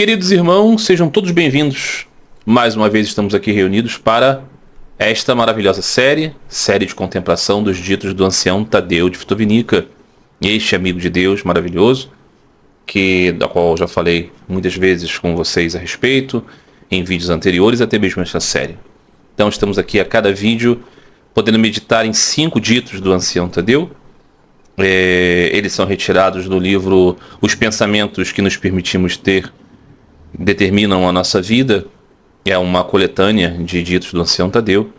Queridos irmãos, sejam todos bem-vindos. Mais uma vez estamos aqui reunidos para esta maravilhosa série de contemplação dos ditos do ancião Tadeu de Vitovinica. Este amigo de Deus maravilhoso, da qual eu já falei muitas vezes com vocês a respeito, em vídeos anteriores, até mesmo nesta série. Então estamos aqui a cada vídeo podendo meditar em 5 ditos do ancião Tadeu. Eles são retirados do livro Os Pensamentos que nos permitimos ter determinam a nossa vida. É uma coletânea de ditos do ancião Tadeu.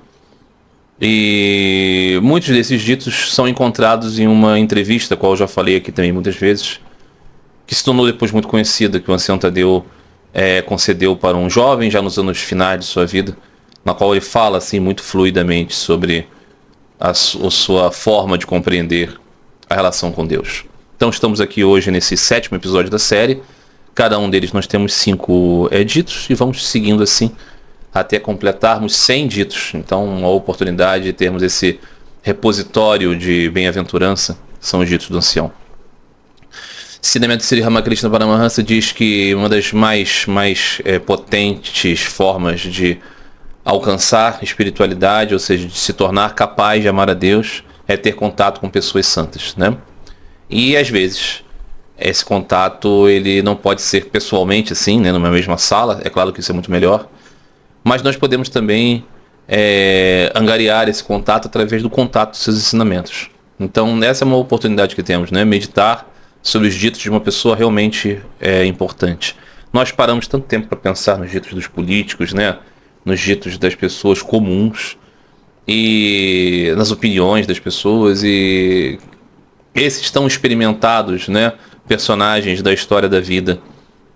E muitos desses ditos são encontrados em uma entrevista, a qual eu já falei aqui também muitas vezes, que se tornou depois muito conhecida, que o ancião Tadeu concedeu para um jovem já nos anos finais de sua vida, na qual ele fala assim muito fluidamente sobre a sua forma de compreender a relação com Deus. Então estamos aqui hoje nesse 7º episódio da série. Cada um deles nós temos 5 ditos e vamos seguindo assim até completarmos 100 ditos. Então uma oportunidade de termos esse repositório de bem-aventurança são os ditos do ancião. Siddhamanta Sri Ramakrishna Paramahansa diz que uma das mais potentes formas de alcançar espiritualidade, ou seja, de se tornar capaz de amar a Deus, é ter contato com pessoas santas, né? E às vezes esse contato ele não pode ser pessoalmente assim, né, numa mesma sala. É claro que isso é muito melhor, mas nós podemos também angariar esse contato através do contato dos seus ensinamentos. Então essa é uma oportunidade que temos, né? Meditar sobre os ditos de uma pessoa realmente importante. Nós paramos tanto tempo para pensar nos ditos dos políticos, né? Nos ditos das pessoas comuns e nas opiniões das pessoas, e esses estão experimentados, né? Personagens da história da vida,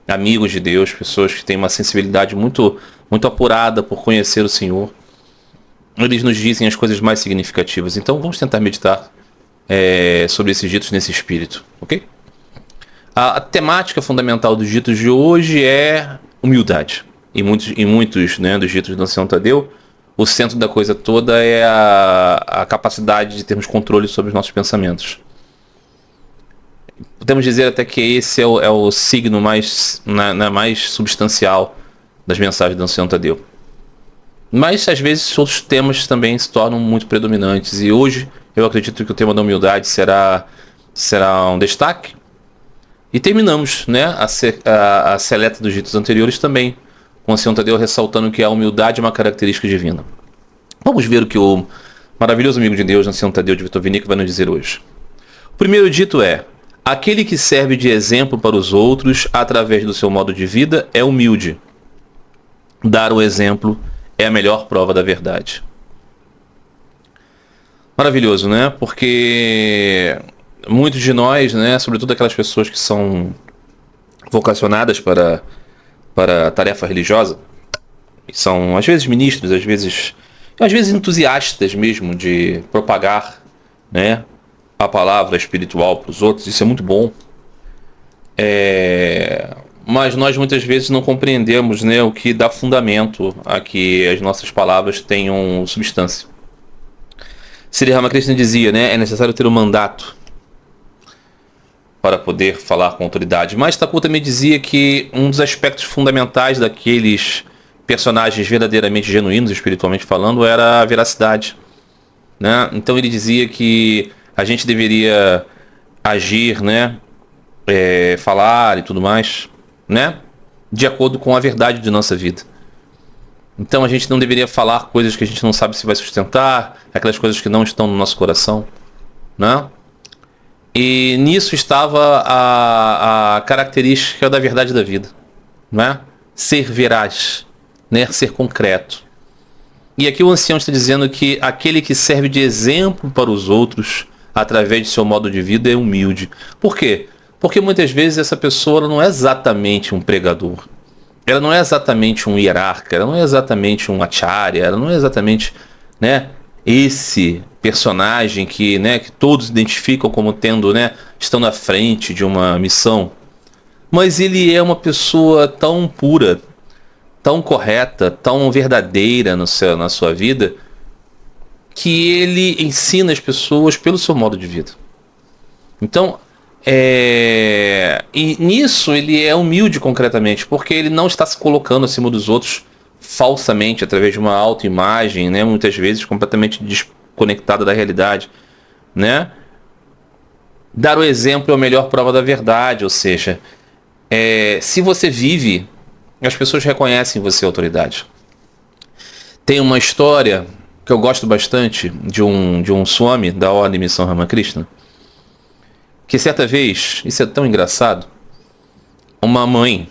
amigos de Deus, pessoas que têm uma sensibilidade muito, muito apurada por conhecer o Senhor. Eles nos dizem as coisas mais significativas. Então vamos tentar meditar sobre esses ditos nesse espírito, ok? A temática fundamental dos ditos de hoje é humildade. Em muitos, né, dos ditos do ancião Tadeu, o centro da coisa toda é a capacidade de termos controle sobre os nossos pensamentos. Podemos dizer até que esse é o signo mais substancial das mensagens do ancião Tadeu. Mas às vezes outros temas também se tornam muito predominantes, e hoje eu acredito que o tema da humildade será um destaque. E terminamos, né, a seleta dos ditos anteriores também com o ancião Tadeu ressaltando que a humildade é uma característica divina. Vamos ver o que o maravilhoso amigo de Deus, o ancião Tadeu de Vitovinica, vai nos dizer hoje. O primeiro dito é: aquele que serve de exemplo para os outros através do seu modo de vida é humilde. Dar o exemplo é a melhor prova da verdade. Maravilhoso, né? Porque muitos de nós, né, sobretudo aquelas pessoas que são vocacionadas para a tarefa religiosa, são às vezes ministros, às vezes entusiastas mesmo de propagar, né, a palavra espiritual para os outros. Isso é muito bom. Mas nós muitas vezes não compreendemos, né, o que dá fundamento a que as nossas palavras tenham substância. Sri Ramakrishna dizia, né, é necessário ter um mandato para poder falar com autoridade. Mas Thakur também dizia que um dos aspectos fundamentais daqueles personagens verdadeiramente genuínos, espiritualmente falando, era a veracidade, né? Então ele dizia que a gente deveria agir, né, falar e tudo mais, né, de acordo com a verdade de nossa vida. Então a gente não deveria falar coisas que a gente não sabe se vai sustentar, aquelas coisas que não estão no nosso coração, né? E nisso estava a característica da verdade da vida, né? Ser veraz, né? Ser concreto. E aqui o ancião está dizendo que aquele que serve de exemplo para os outros através de seu modo de vida é humilde. Por quê? Porque muitas vezes essa pessoa ela não é exatamente um pregador, ela não é exatamente um hierarca, ela não é exatamente um acharya, ela não é exatamente, né, esse personagem que todos identificam como tendo, né, estão na frente de uma missão. Mas ele é uma pessoa tão pura, tão correta, tão verdadeira na sua vida, que ele ensina as pessoas pelo seu modo de vida. Então, E nisso ele é humilde concretamente, porque ele não está se colocando acima dos outros falsamente, através de uma autoimagem, né? Muitas vezes completamente desconectada da realidade, né? Dar o exemplo é a melhor prova da verdade, ou seja, se você vive, as pessoas reconhecem você autoridade. Tem uma história que eu gosto bastante de um Swami da Ordem Missão Ramakrishna, que certa vez, isso é tão engraçado, uma mãe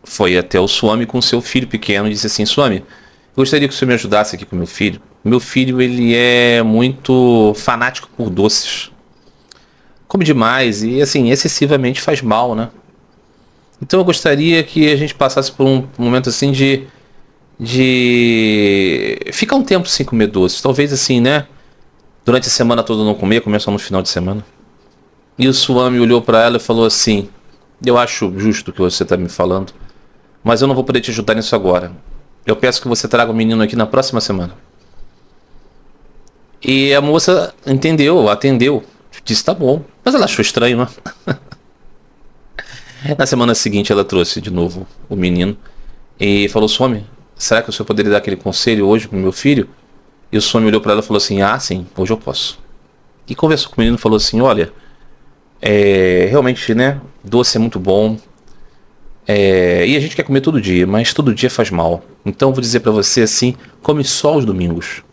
foi até o Swami com seu filho pequeno e disse assim: Swami, eu gostaria que o senhor me ajudasse aqui com meu filho. Meu filho, ele é muito fanático por doces. Come demais e, assim, excessivamente faz mal, né? Então eu gostaria que a gente passasse por um momento assim de ficar um tempo sem comer doces. Talvez assim, né? Durante a semana toda não comer, comer só no final de semana. E o Swami olhou para ela e falou assim: eu acho justo o que você está me falando, mas eu não vou poder te ajudar nisso agora. Eu peço que você traga o menino aqui na próxima semana. E a moça entendeu, atendeu, disse tá bom. Mas ela achou estranho, né? Na semana seguinte ela trouxe de novo o menino e falou: Swami, será que o senhor poderia dar aquele conselho hoje pro meu filho? E o Swami olhou para ela e falou assim: ah, sim, hoje eu posso. E conversou com o menino e falou assim: olha, realmente, né, doce é muito bom, e a gente quer comer todo dia, mas todo dia faz mal. Então eu vou dizer para você assim: come só aos domingos.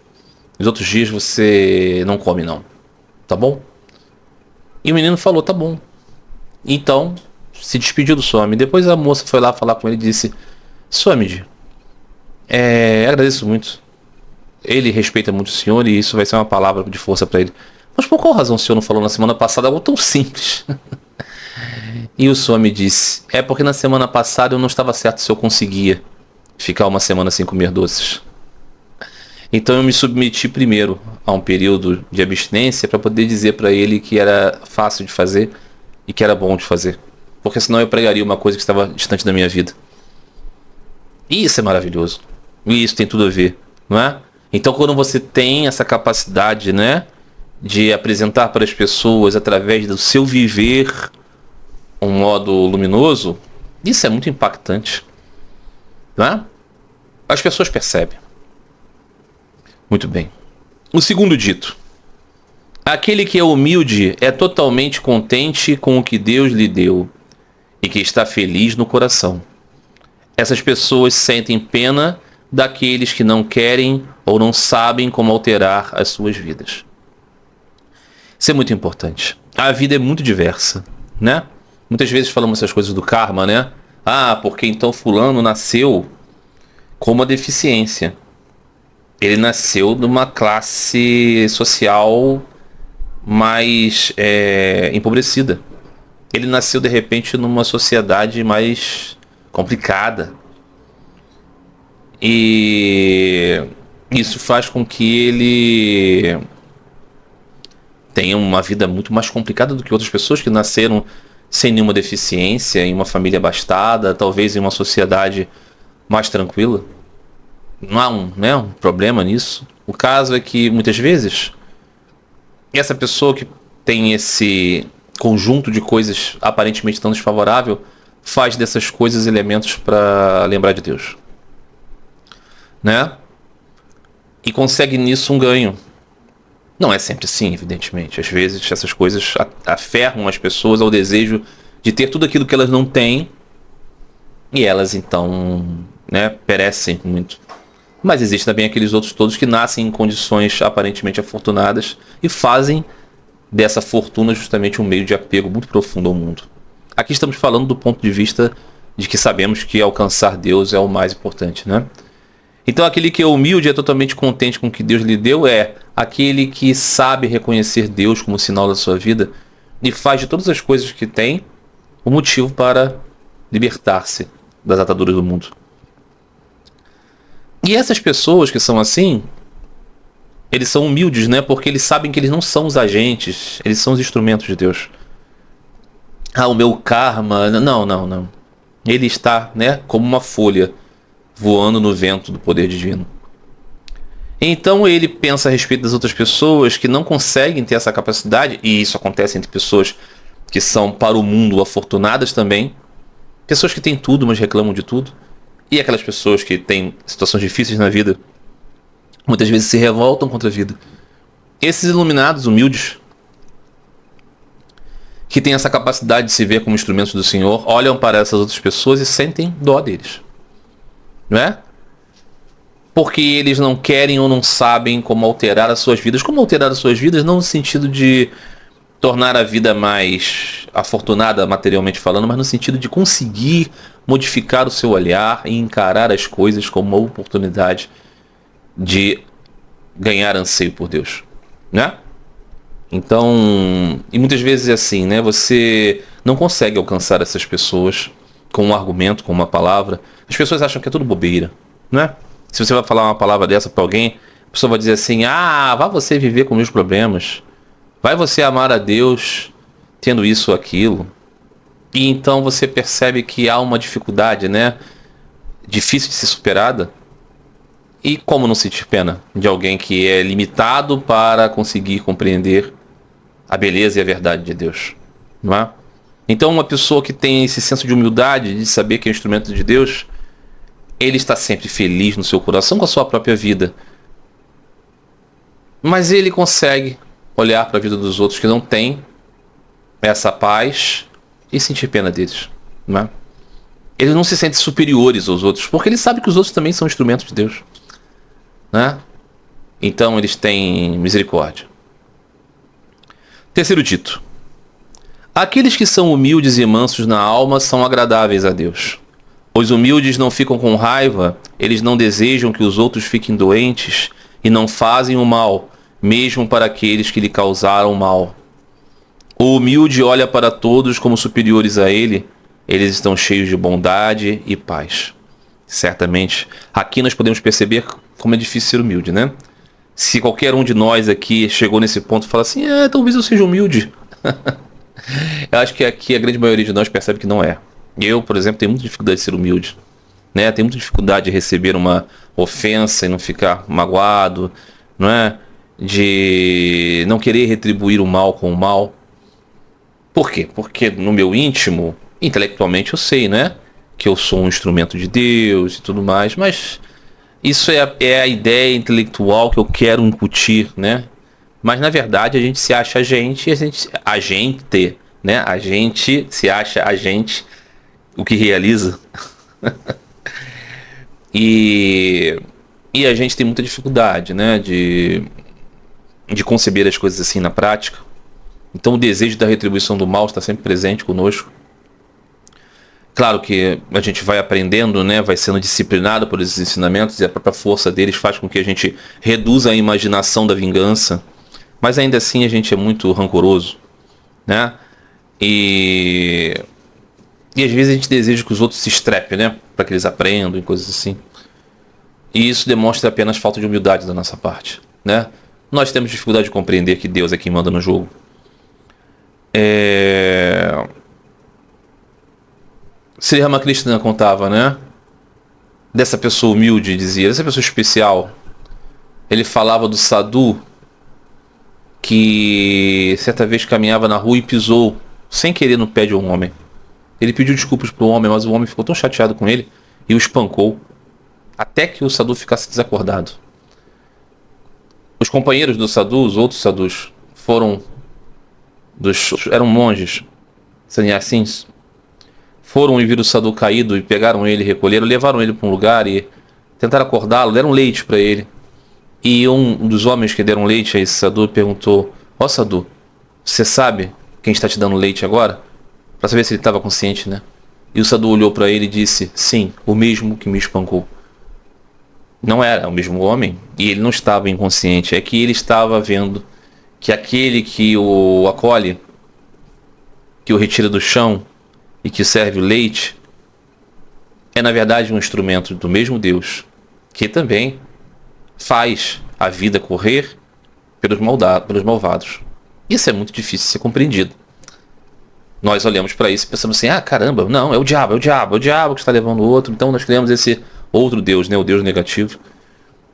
Os outros dias você não come não, tá bom? E o menino falou: tá bom. Então se despediu do Swami. Depois a moça foi lá falar com ele e disse: Swamiji, agradeço muito. Ele respeita muito o senhor e isso vai ser uma palavra de força para ele. Mas por qual razão o senhor não falou na semana passada algo tão simples? E o Swami disse: é porque na semana passada eu não estava certo se eu conseguia ficar uma semana sem comer doces. Então eu me submeti primeiro a um período de abstinência para poder dizer para ele que era fácil de fazer e que era bom de fazer. Porque senão eu pregaria uma coisa que estava distante da minha vida. E isso é maravilhoso. E isso tem tudo a ver, não é? Então quando você tem essa capacidade, né, de apresentar para as pessoas através do seu viver um modo luminoso, isso é muito impactante, não é? As pessoas percebem. Muito bem. O segundo dito: aquele que é humilde é totalmente contente com o que Deus lhe deu e que está feliz no coração. Essas pessoas sentem pena daqueles que não querem ou não sabem como alterar as suas vidas. Isso é muito importante. A vida é muito diversa, né? Muitas vezes falamos essas coisas do karma, né? Ah, porque então fulano nasceu com uma deficiência. Ele nasceu numa classe social mais empobrecida. Ele nasceu de repente numa sociedade mais complicada. E isso faz com que ele tenha uma vida muito mais complicada do que outras pessoas que nasceram sem nenhuma deficiência, em uma família abastada, talvez em uma sociedade mais tranquila. Não há um problema nisso. O caso é que muitas vezes essa pessoa que tem esse conjunto de coisas aparentemente tão desfavorável faz dessas coisas elementos para lembrar de Deus, né? E consegue nisso um ganho. Não é sempre assim, evidentemente. Às vezes essas coisas aferram as pessoas ao desejo de ter tudo aquilo que elas não têm e elas então, né, perecem muito. Mas existem também aqueles outros todos que nascem em condições aparentemente afortunadas e fazem dessa fortuna justamente um meio de apego muito profundo ao mundo. Aqui estamos falando do ponto de vista de que sabemos que alcançar Deus é o mais importante, né? Então aquele que é humilde é totalmente contente com o que Deus lhe deu, é aquele que sabe reconhecer Deus como sinal da sua vida e faz de todas as coisas que tem o motivo para libertar-se das ataduras do mundo. E essas pessoas que são assim, eles são humildes, né? Porque eles sabem que eles não são os agentes, eles são os instrumentos de Deus. Ah, o meu karma... Não. Ele está, né, como uma folha voando no vento do poder divino. Então ele pensa a respeito das outras pessoas que não conseguem ter essa capacidade, e isso acontece entre pessoas que são para o mundo afortunadas também, pessoas que têm tudo, mas reclamam de tudo, e aquelas pessoas que têm situações difíceis na vida, muitas vezes se revoltam contra a vida. Esses iluminados, humildes, que têm essa capacidade de se ver como instrumentos do Senhor, olham para essas outras pessoas e sentem dó deles. Não é? Porque eles não querem ou não sabem como alterar as suas vidas. Como alterar as suas vidas? Não no sentido de tornar a vida mais afortunada materialmente falando, mas no sentido de conseguir modificar o seu olhar e encarar as coisas como uma oportunidade de ganhar anseio por Deus, né? Então, e muitas vezes é assim, né? Você não consegue alcançar essas pessoas com um argumento, com uma palavra. As pessoas acham que é tudo bobeira, né? Se você vai falar uma palavra dessa para alguém, a pessoa vai dizer assim: ah, vá você viver com meus problemas. Vai você amar a Deus tendo isso ou aquilo. E então você percebe que há uma dificuldade, né? Difícil de ser superada. E como não sentir pena de alguém que é limitado para conseguir compreender a beleza e a verdade de Deus, não é? Então uma pessoa que tem esse senso de humildade, de saber que é um instrumento de Deus, ele está sempre feliz no seu coração com a sua própria vida. Mas ele consegue olhar para a vida dos outros que não têm essa paz e sentir pena deles, não é? Eles não se sentem superiores aos outros, porque ele sabe que os outros também são instrumentos de Deus, né? Então eles têm misericórdia. Terceiro dito: aqueles que são humildes e mansos na alma são agradáveis a Deus. Os humildes não ficam com raiva, eles não desejam que os outros fiquem doentes e não fazem o mal, mesmo para aqueles que lhe causaram mal. O humilde olha para todos como superiores a ele, eles estão cheios de bondade e paz. Certamente, aqui nós podemos perceber como é difícil ser humilde, né? Se qualquer um de nós aqui chegou nesse ponto e fala assim, talvez eu seja humilde. Eu acho que aqui a grande maioria de nós percebe que não é. Eu, por exemplo, tenho muita dificuldade de ser humilde, né? Tenho muita dificuldade de receber uma ofensa e não ficar magoado, não é? De não querer retribuir o mal com o mal. Por quê? Porque no meu íntimo, intelectualmente eu sei, né? Que eu sou um instrumento de Deus e tudo mais, mas isso é a ideia intelectual que eu quero incutir, né? Mas na verdade a gente se acha a gente, né? A gente se acha a gente, o que realiza. e a gente tem muita dificuldade, né? De conceber as coisas assim na prática. Então o desejo da retribuição do mal está sempre presente conosco. Claro que a gente vai aprendendo, né? Vai sendo disciplinado por esses ensinamentos e a própria força deles faz com que a gente reduza a imaginação da vingança. Mas ainda assim a gente é muito rancoroso, né? E às vezes a gente deseja que os outros se estrepem, né? Para que eles aprendam e coisas assim. E isso demonstra apenas falta de humildade da nossa parte, né? Nós temos dificuldade de compreender que Deus é quem manda no jogo. Sri Ramakrishna contava, né? Dessa pessoa humilde, dizia, dessa pessoa especial. Ele falava do sadhu que certa vez caminhava na rua e pisou sem querer no pé de um homem. Ele pediu desculpas para o homem, mas o homem ficou tão chateado com ele e o espancou até que o sadhu ficasse desacordado. Os companheiros do sadhu, os outros sadhus, eram monges, sannyasins, foram e viram o sadhu caído e pegaram ele, recolheram, levaram ele para um lugar e tentaram acordá-lo, deram leite para ele. E um dos homens que deram leite a esse sadhu perguntou: ó sadhu, você sabe quem está te dando leite agora? Para saber se ele estava consciente, né? E o sadhu olhou para ele e disse: sim, o mesmo que me espancou. Não era o mesmo homem e ele não estava inconsciente, é que ele estava vendo que aquele que o acolhe, que o retira do chão e que serve o leite, é na verdade um instrumento do mesmo Deus, que também faz a vida correr pelos malvados. Isso é muito difícil de ser compreendido. Nós olhamos para isso e pensamos assim, caramba, não, é o diabo que está levando o outro, então nós criamos esse outro Deus, né, o Deus negativo.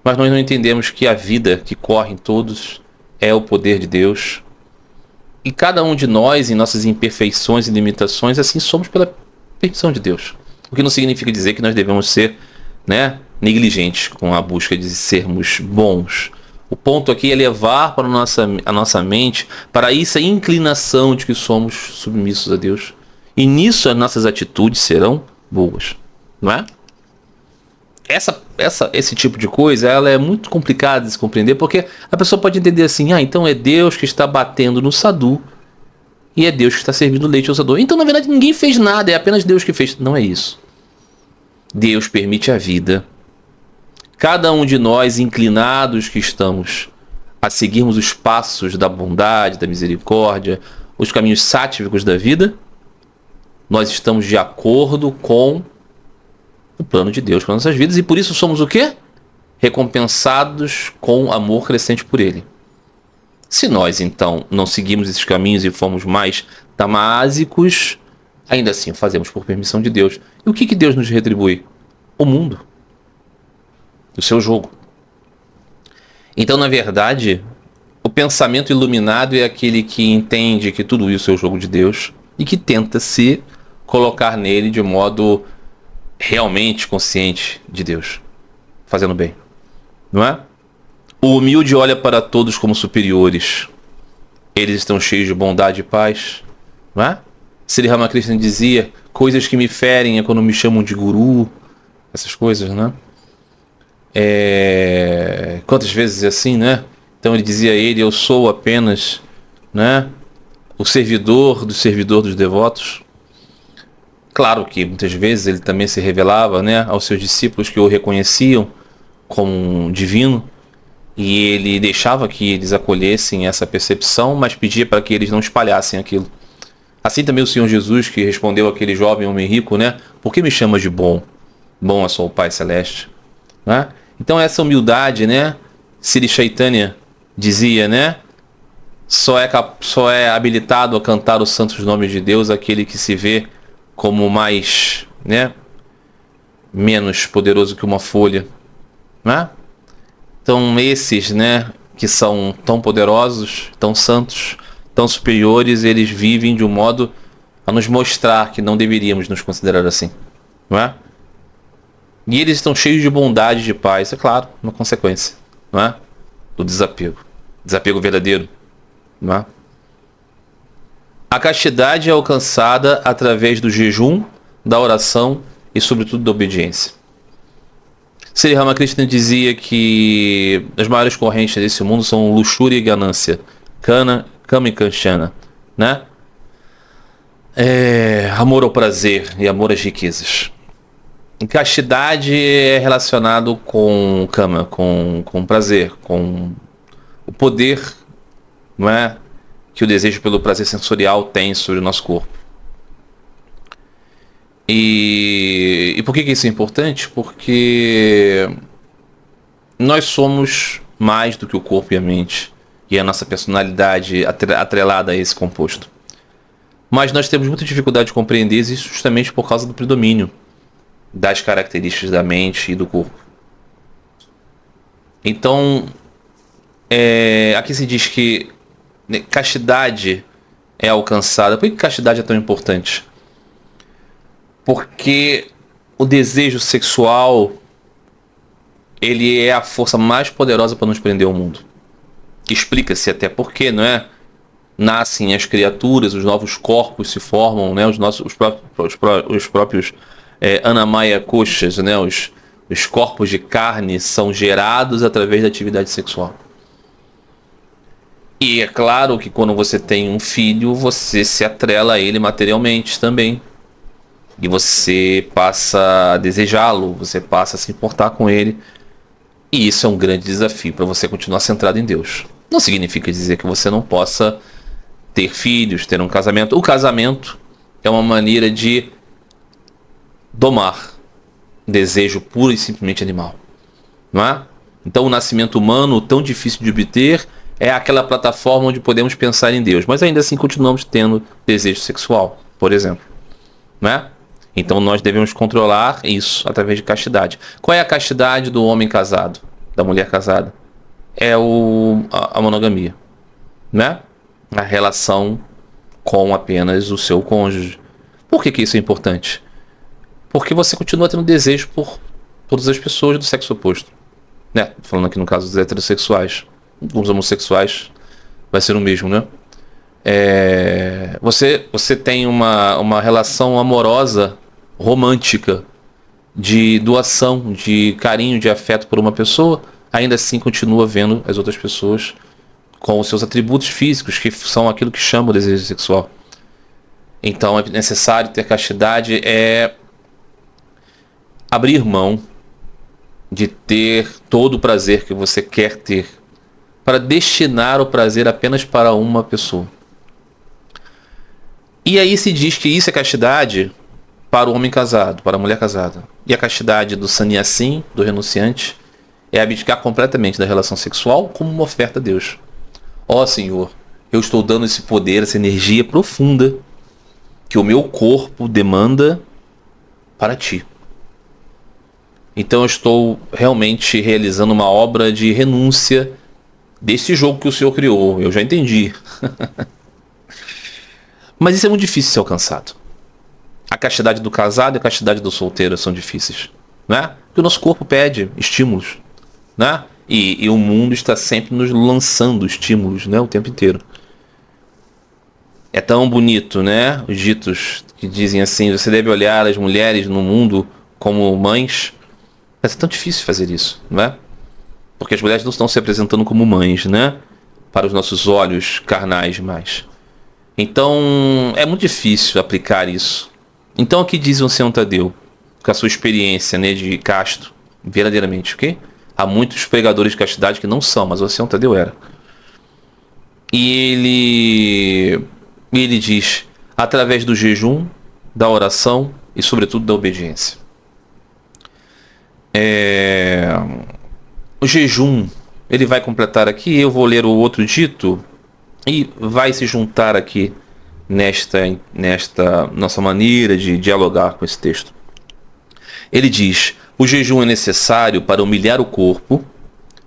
Mas nós não entendemos que a vida que corre em todos é o poder de Deus E cada um de nós, em nossas imperfeições e limitações, assim somos pela permissão de Deus. O que não significa dizer que nós devemos ser, né, negligentes com a busca de sermos bons. O ponto aqui é levar para a nossa mente para essa inclinação de que somos submissos a Deus. E nisso as nossas atitudes serão boas, não é? Esse tipo de coisa, ela é muito complicada de se compreender, porque a pessoa pode entender assim, então é Deus que está batendo no sadu e é Deus que está servindo leite ao sadu. Então, na verdade, ninguém fez nada, é apenas Deus que fez. Não é isso. Deus permite a vida. Cada um de nós, inclinados que estamos a seguirmos os passos da bondade, da misericórdia, os caminhos sátívicos da vida, nós estamos de acordo com o plano de Deus para nossas vidas, e por isso somos o quê? Recompensados com amor crescente por Ele. Se nós, então, não seguimos esses caminhos e formos mais tamásicos, ainda assim o fazemos por permissão de Deus. E o que Deus nos retribui? O mundo. O seu jogo. Então, na verdade, o pensamento iluminado é aquele que entende que tudo isso é o jogo de Deus e que tenta se colocar nele de modo realmente consciente de Deus, fazendo bem, não é? O humilde olha para todos como superiores. Eles estão cheios de bondade e paz, não é? Sri Ramakrishna dizia, coisas que me ferem é quando me chamam de guru, essas coisas, né? Quantas vezes é assim, né? Então ele dizia eu sou apenas, né, o servidor dos devotos. Claro que muitas vezes ele também se revelava, né, aos seus discípulos que o reconheciam como um divino, e ele deixava que eles acolhessem essa percepção, mas pedia para que eles não espalhassem aquilo. Assim também o Senhor Jesus, que respondeu àquele jovem homem rico, né, por que me chamas de bom? Bom é só o Pai Celeste, né? Então essa humildade, né, Sri Chaitanya dizia, né, só é habilitado a cantar os santos nomes de Deus aquele que se vê como mais, né, menos poderoso que uma folha, né? Então esses, né, que são tão poderosos, tão santos, tão superiores, eles vivem de um modo a nos mostrar que não deveríamos nos considerar assim, não é? E eles estão cheios de bondade e de paz, é claro, uma consequência, não é? Do desapego verdadeiro, não é? A castidade é alcançada através do jejum, da oração e, sobretudo, da obediência. Sri Ramakrishna dizia que as maiores correntes desse mundo são luxúria e ganância, kama e kanchana, né? Amor ao prazer e amor às riquezas. E castidade é relacionado com kama, com prazer, com o poder, não é, que o desejo pelo prazer sensorial tem sobre o nosso corpo. E por que isso é importante? Porque nós somos mais do que o corpo e a mente, e a nossa personalidade atrelada a esse composto. Mas nós temos muita dificuldade de compreender isso justamente por causa do predomínio das características da mente e do corpo. Então, aqui se diz que castidade é alcançada. Por que castidade é tão importante? Porque o desejo sexual, ele é a força mais poderosa para nos prender ao mundo. Explica-se até porque, não é? Nascem as criaturas, os novos corpos se formam, né? Os próprios Anamaya Koshas, né? Os corpos de carne são gerados através da atividade sexual. E é claro que quando você tem um filho, você se atrela a ele materialmente também. E você passa a desejá-lo, você passa a se importar com ele. E isso é um grande desafio para você continuar centrado em Deus. Não significa dizer que você não possa ter filhos, ter um casamento. O casamento é uma maneira de domar um desejo puro e simplesmente animal, não é? Então o nascimento humano, tão difícil de obter, é aquela plataforma onde podemos pensar em Deus, mas ainda assim continuamos tendo desejo sexual, por exemplo, não é? Então nós devemos controlar isso através de castidade. Qual é a castidade do homem casado, da mulher casada? É a monogamia, né? a relação com apenas o seu cônjuge. Por que isso é importante? Porque você continua tendo desejo por todas as pessoas do sexo oposto. Né? Falando aqui no caso dos heterossexuais. Os homossexuais vai ser o mesmo, né? Você tem uma relação amorosa, romântica, de doação, de carinho, de afeto por uma pessoa, ainda assim continua vendo as outras pessoas com os seus atributos físicos, que são aquilo que chama o desejo sexual. Então é necessário ter castidade, é abrir mão de ter todo o prazer que você quer ter, para destinar o prazer apenas para uma pessoa. E aí se diz que isso é castidade para o homem casado, para a mulher casada. E a castidade do sannyasi, do renunciante, é abdicar completamente da relação sexual como uma oferta a Deus. Ó Senhor, eu estou dando esse poder, essa energia profunda que o meu corpo demanda para ti. Então eu estou realmente realizando uma obra de renúncia desse jogo que o Senhor criou. Eu já entendi. Mas isso é muito difícil de ser alcançado. A castidade do casado e a castidade do solteiro são difíceis, né? Porque o nosso corpo pede estímulos, né? E o mundo está sempre nos lançando estímulos, né? O tempo inteiro. É tão bonito, né? Os ditos que dizem assim: você deve olhar as mulheres no mundo como mães. Mas é tão difícil fazer isso, não é? Porque as mulheres não estão se apresentando como mães, né? Para os nossos olhos carnais mais. Então, é muito difícil aplicar isso. Então, aqui diz o Senhor Tadeu, com a sua experiência, né, de casto, verdadeiramente, ok? Há muitos pregadores de castidade que não são, mas o Senhor Tadeu era. E ele diz, através do jejum, da oração e, sobretudo, da obediência. O jejum, ele vai completar aqui, eu vou ler o outro dito e vai se juntar aqui nesta nossa maneira de dialogar com esse texto. Ele diz: o jejum é necessário para humilhar o corpo,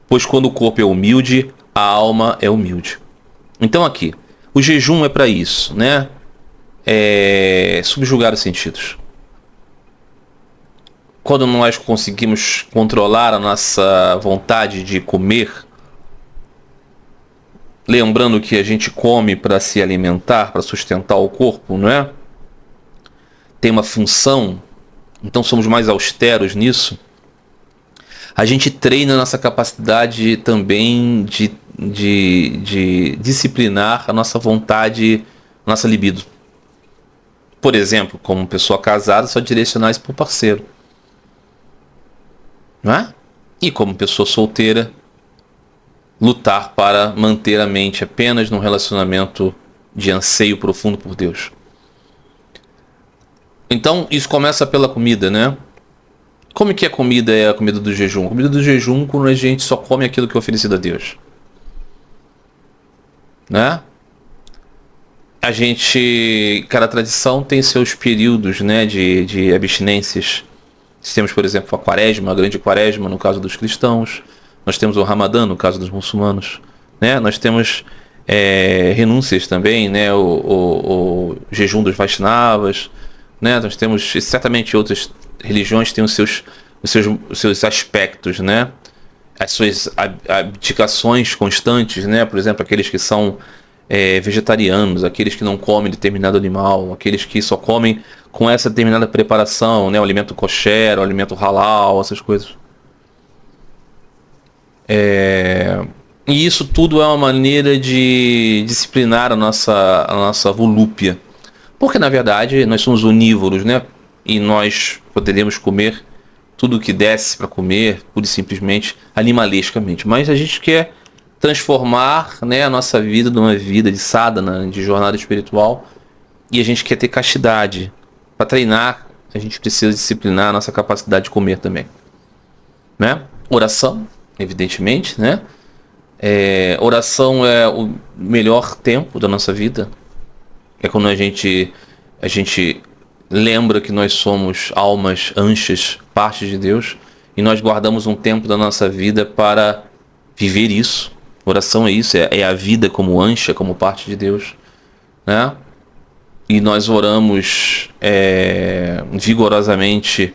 pois quando o corpo é humilde, a alma é humilde. Então aqui, o jejum é para isso, né? Subjugar os sentidos. Quando nós conseguimos controlar a nossa vontade de comer, lembrando que a gente come para se alimentar, para sustentar o corpo, não é? Tem uma função, então somos mais austeros nisso. A gente treina a nossa capacidade também de disciplinar a nossa vontade, a nossa libido. Por exemplo, como pessoa casada, só direcionar isso para o parceiro. Não é? E como pessoa solteira, lutar para manter a mente apenas num relacionamento de anseio profundo por Deus. Então, isso começa pela comida, né? Como que a comida é a comida do jejum? A comida do jejum, quando a gente só come aquilo que é oferecido a Deus. Né? Cada tradição tem seus períodos, né, de abstinências. Temos, por exemplo, a quaresma, a grande quaresma, no caso dos cristãos. Nós temos o Ramadã, no caso dos muçulmanos. Né? Nós temos renúncias também, né? O jejum dos Vaishnavas. Né? Nós temos, certamente, outras religiões têm os seus aspectos, né? As suas abdicações constantes, né? Por exemplo, aqueles que são vegetarianos, aqueles que não comem determinado animal, aqueles que só comem com essa determinada preparação, né? O alimento kosher, o alimento halal, essas coisas. E isso tudo é uma maneira de disciplinar a nossa volúpia. Porque, na verdade, nós somos onívoros, né? E nós poderíamos comer tudo o que desse para comer, pura e simplesmente, animalescamente. Mas a gente quer transformar, né, a nossa vida numa vida de sadhana, de jornada espiritual. E a gente quer ter castidade. Para treinar, a gente precisa disciplinar a nossa capacidade de comer também. Né? Oração, evidentemente, né? Oração é o melhor tempo da nossa vida. É quando a gente lembra que nós somos almas anchas, partes de Deus, e nós guardamos um tempo da nossa vida para viver isso, Oração é isso, é a vida como ancha, como parte de Deus, né? E nós oramos vigorosamente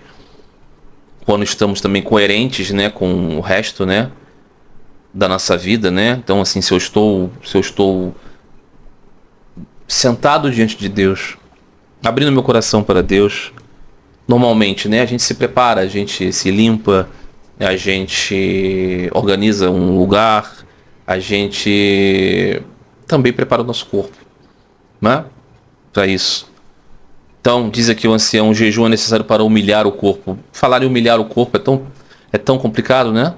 quando estamos também coerentes, né, com o resto, né, da nossa vida, né? Então, assim, se eu estou sentado diante de Deus, abrindo meu coração para Deus, normalmente, né, a gente se prepara, a gente se limpa, a gente organiza um lugar, a gente também prepara o nosso corpo, né, para isso. Então, diz aqui o ancião, o jejum é necessário para humilhar o corpo. Falar em humilhar o corpo é tão complicado, né?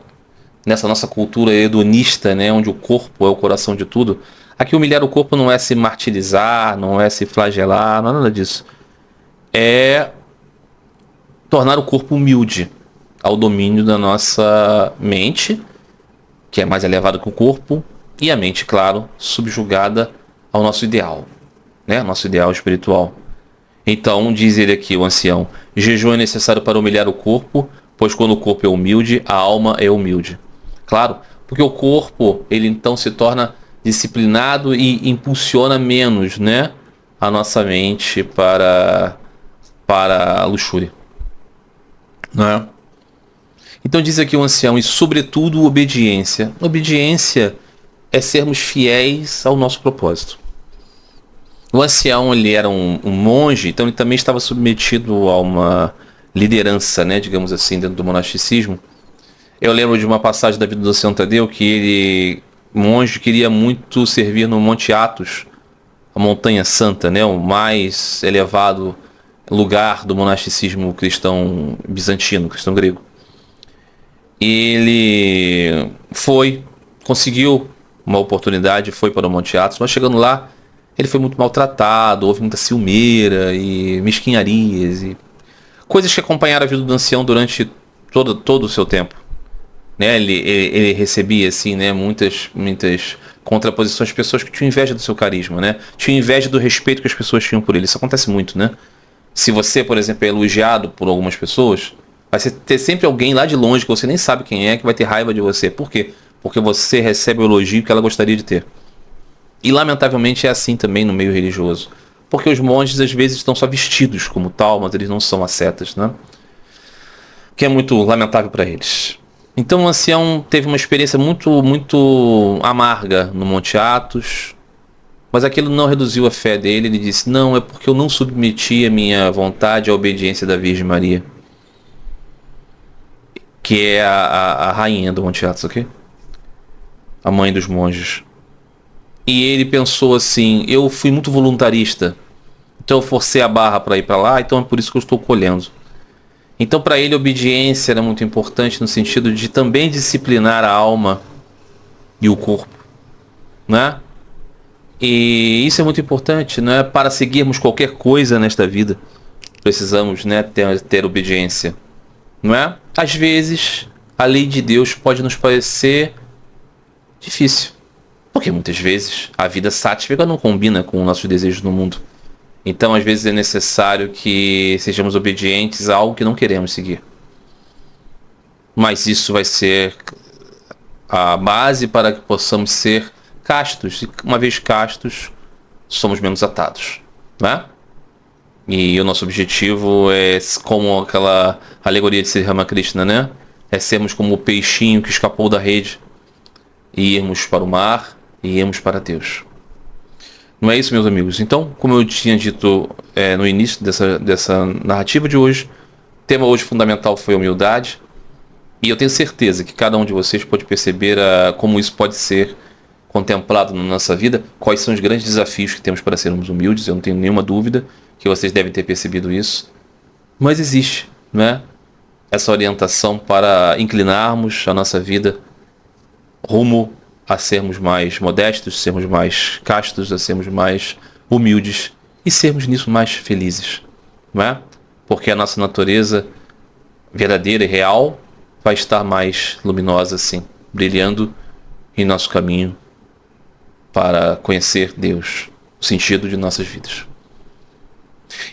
Nessa nossa cultura hedonista, né, onde o corpo é o coração de tudo. Aqui humilhar o corpo não é se martirizar, não é se flagelar, não é nada disso. É tornar o corpo humilde ao domínio da nossa mente, que é mais elevada que o corpo, e a mente, claro, subjugada ao nosso ideal, né, nosso ideal espiritual. Então, diz ele aqui, o ancião, jejum é necessário para humilhar o corpo, pois quando o corpo é humilde, a alma é humilde. Claro, porque o corpo, ele então se torna disciplinado e impulsiona menos, né, a nossa mente para a luxúria, né? Então diz aqui o ancião, e sobretudo obediência. Obediência é sermos fiéis ao nosso propósito. O ancião, ele era um monge, então ele também estava submetido a uma liderança, né, digamos assim, dentro do monasticismo. Eu lembro de uma passagem da vida do ancião Tadeu que ele, monge, queria muito servir no Monte Athos, a montanha santa, né, o mais elevado lugar do monasticismo cristão bizantino, cristão grego. Ele conseguiu uma oportunidade, foi para o Monte Athos, mas chegando lá, ele foi muito maltratado, houve muita ciumeira e mesquinharias e coisas que acompanharam a vida do ancião durante todo o seu tempo, né? Ele recebia assim, né, muitas contraposições de pessoas que tinham inveja do seu carisma, né? Tinham inveja do respeito que as pessoas tinham por ele. Isso acontece muito, né? Se você, por exemplo, é elogiado por algumas pessoas, vai ter sempre alguém lá de longe que você nem sabe quem é, que vai ter raiva de você. Por quê? Porque você recebe o elogio que ela gostaria de ter. E lamentavelmente é assim também no meio religioso. Porque os monges às vezes estão só vestidos como tal, mas eles não são ascetas, né? Que é muito lamentável para eles. Então o ancião teve uma experiência muito amarga no Monte Athos, mas aquilo não reduziu a fé dele. Ele disse, não, é porque eu não submeti a minha vontade à obediência da Virgem Maria, que é a rainha do Monte Athos, ok? A mãe dos monges. E ele pensou assim, eu fui muito voluntarista, então eu forcei a barra para ir para lá, então é por isso que eu estou colhendo. Então para ele a obediência era muito importante no sentido de também disciplinar a alma e o corpo, né? E isso é muito importante, né? Para seguirmos qualquer coisa nesta vida, precisamos, né, ter obediência, não é? Às vezes a lei de Deus pode nos parecer difícil, porque muitas vezes a vida sática não combina com os nossos desejos no mundo. Então, às vezes é necessário que sejamos obedientes a algo que não queremos seguir. Mas isso vai ser a base para que possamos ser castos. E uma vez castos, somos menos atados, né? E o nosso objetivo é, como aquela alegoria de Sri Ramakrishna, né? É sermos como o peixinho que escapou da rede e irmos para o mar e irmos para Deus. Não é isso, meus amigos? Então, como eu tinha dito no início dessa narrativa de hoje, o tema hoje fundamental foi a humildade. E eu tenho certeza que cada um de vocês pode perceber como isso pode ser contemplado na nossa vida, quais são os grandes desafios que temos para sermos humildes. Eu não tenho nenhuma dúvida que vocês devem ter percebido isso. Mas existe, né, essa orientação para inclinarmos a nossa vida rumo a sermos mais modestos, sermos mais castos, a sermos mais humildes e sermos nisso mais felizes, não é? Porque a nossa natureza verdadeira e real vai estar mais luminosa assim, brilhando em nosso caminho para conhecer Deus, o sentido de nossas vidas.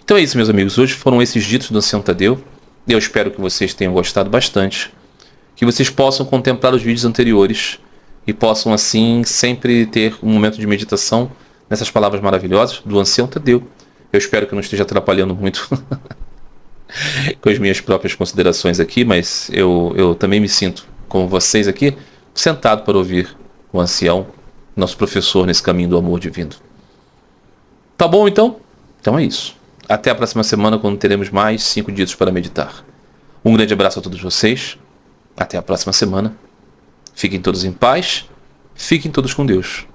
Então é isso, meus amigos. Hoje foram esses ditos do ancião Tadeu. Eu espero que vocês tenham gostado bastante, que vocês possam contemplar os vídeos anteriores e possam assim sempre ter um momento de meditação nessas palavras maravilhosas do ancião Tadeu. Eu espero que não esteja atrapalhando muito com as minhas próprias considerações aqui, mas eu também me sinto, como vocês aqui, sentado para ouvir o ancião, nosso professor nesse caminho do amor divino. Tá bom então? Então é isso. Até a próxima semana, quando teremos mais 5 dias para meditar. Um grande abraço a todos vocês. Até a próxima semana. Fiquem todos em paz. Fiquem todos com Deus.